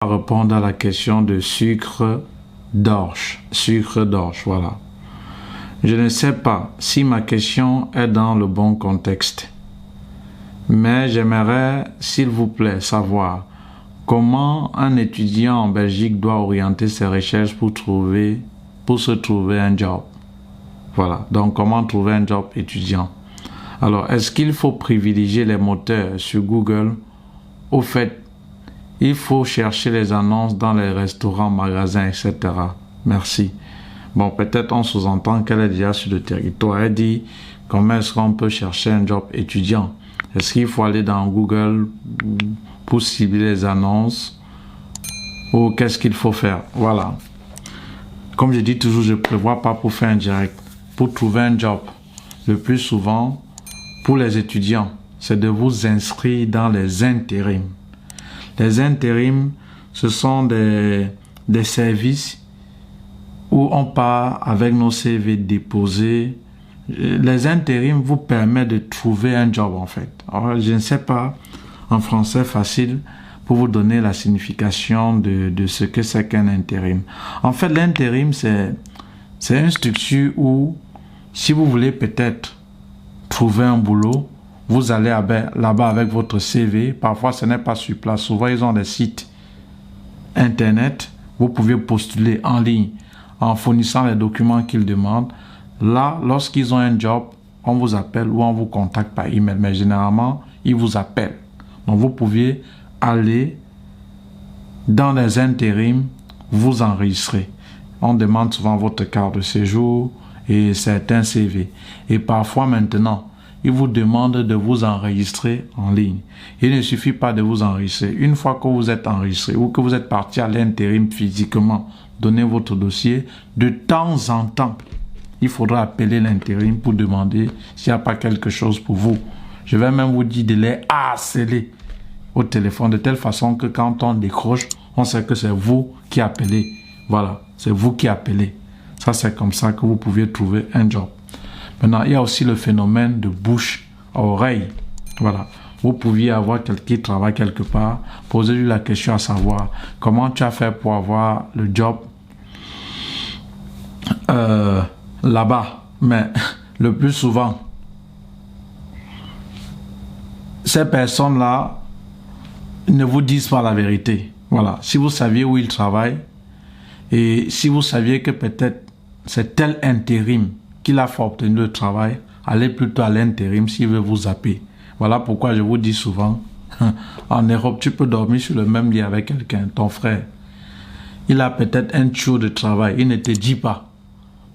Répondre à la question de sucre d'orge. Sucre d'orge, voilà. Je ne sais pas si ma question est dans le bon contexte, mais j'aimerais, s'il vous plaît, savoir comment un étudiant en Belgique doit orienter ses recherches pour se trouver un job. Voilà, donc comment trouver un job étudiant. Alors, est-ce qu'il faut privilégier les moteurs sur Google? Au fait, il faut chercher les annonces dans les restaurants, magasins, etc. Merci. Bon, peut-être on sous-entend qu'elle est déjà sur le territoire. Elle dit, comment est-ce qu'on peut chercher un job étudiant? Est-ce qu'il faut aller dans Google pour cibler les annonces? Ou qu'est-ce qu'il faut faire? Voilà. Comme je dis toujours, je ne prévois pas pour faire un direct. Pour trouver un job, le plus souvent, pour les étudiants, c'est de vous inscrire dans les intérims. Les intérims, ce sont des services où on part avec nos CV déposés. Les intérims vous permettent de trouver un job en fait. Alors, je ne sais pas en français facile pour vous donner la signification de ce que c'est qu'un intérim. En fait, l'intérim, c'est une structure où, si vous voulez peut-être trouver un boulot, vous allez là-bas avec votre CV. Parfois, ce n'est pas sur place. Souvent, ils ont des sites Internet. Vous pouvez postuler en ligne en fournissant les documents qu'ils demandent. Là, lorsqu'ils ont un job, on vous appelle ou on vous contacte par email. Mais généralement, ils vous appellent. Donc, vous pouvez aller dans les intérims, vous enregistrer. On demande souvent votre carte de séjour et certains CV. Et parfois, maintenant, il vous demande de vous enregistrer en ligne. Il ne suffit pas de vous enregistrer. Une fois que vous êtes enregistré ou que vous êtes parti à l'intérim physiquement, donner votre dossier, de temps en temps, il faudra appeler l'intérim pour demander s'il n'y a pas quelque chose pour vous. Je vais même vous dire de les harceler au téléphone de telle façon que quand on décroche, on sait que c'est vous qui appelez. Voilà, c'est vous qui appelez. Ça, c'est comme ça que vous pouvez trouver un job. Maintenant, il y a aussi le phénomène de bouche à oreille. Voilà. Vous pouviez avoir quelqu'un qui travaille quelque part, posez-lui la question à savoir comment tu as fait pour avoir le job là-bas. Mais le plus souvent, ces personnes-là ne vous disent pas la vérité. Voilà. Si vous saviez où ils travaillent et si vous saviez que peut-être c'est tel intérim qu'il a fait obtenir le travail, allez plutôt à l'intérim s'il veut vous zapper. Voilà pourquoi je vous dis souvent, en Europe, tu peux dormir sur le même lit avec quelqu'un, ton frère. Il a peut-être un tour de travail, il ne te dit pas.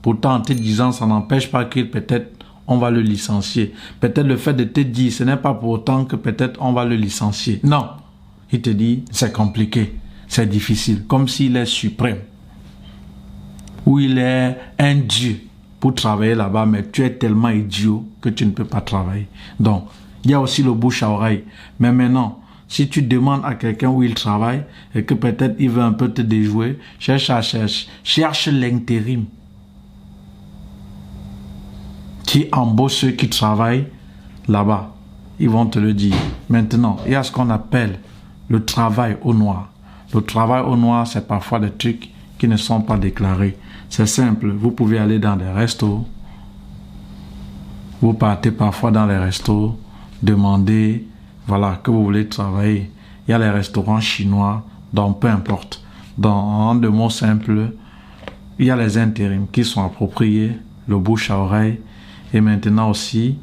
Pourtant, en te disant, ça n'empêche pas qu'il peut-être on va le licencier. Peut-être le fait de te dire, ce n'est pas pour autant que peut-être on va le licencier. Non, il te dit, c'est compliqué, c'est difficile, comme s'il est suprême. Ou il est un dieu pour travailler là-bas, mais tu es tellement idiot que tu ne peux pas travailler. Donc, il y a aussi le bouche à oreille. Mais maintenant, si tu demandes à quelqu'un où il travaille et que peut-être il veut un peu te déjouer, cherche l'intérim qui embauche ceux qui travaillent là-bas. Ils vont te le dire. Maintenant, il y a ce qu'on appelle le travail au noir. Le travail au noir, c'est parfois des trucs qui ne sont pas déclarés. C'est simple, vous pouvez aller dans des restos, vous partez parfois dans les restos, demander, voilà, que vous voulez travailler. Il y a les restaurants chinois, donc peu importe. En deux mots simples, il y a les intérims qui sont appropriés, le bouche à oreille, et maintenant aussi,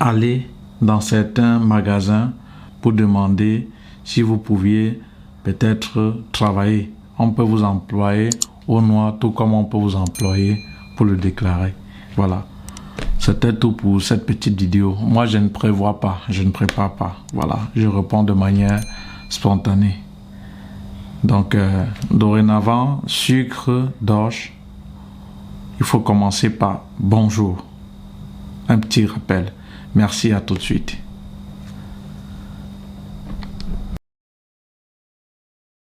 aller dans certains magasins pour demander si vous pouviez peut-être travailler. On peut vous employer au noir, tout comme on peut vous employer pour le déclarer. Voilà. C'était tout pour cette petite vidéo. Moi, je ne prévois pas, je ne prépare pas. Voilà. Je réponds de manière spontanée. Donc, dorénavant, sucre d'orge, il faut commencer par bonjour. Un petit rappel. Merci, à tout de suite.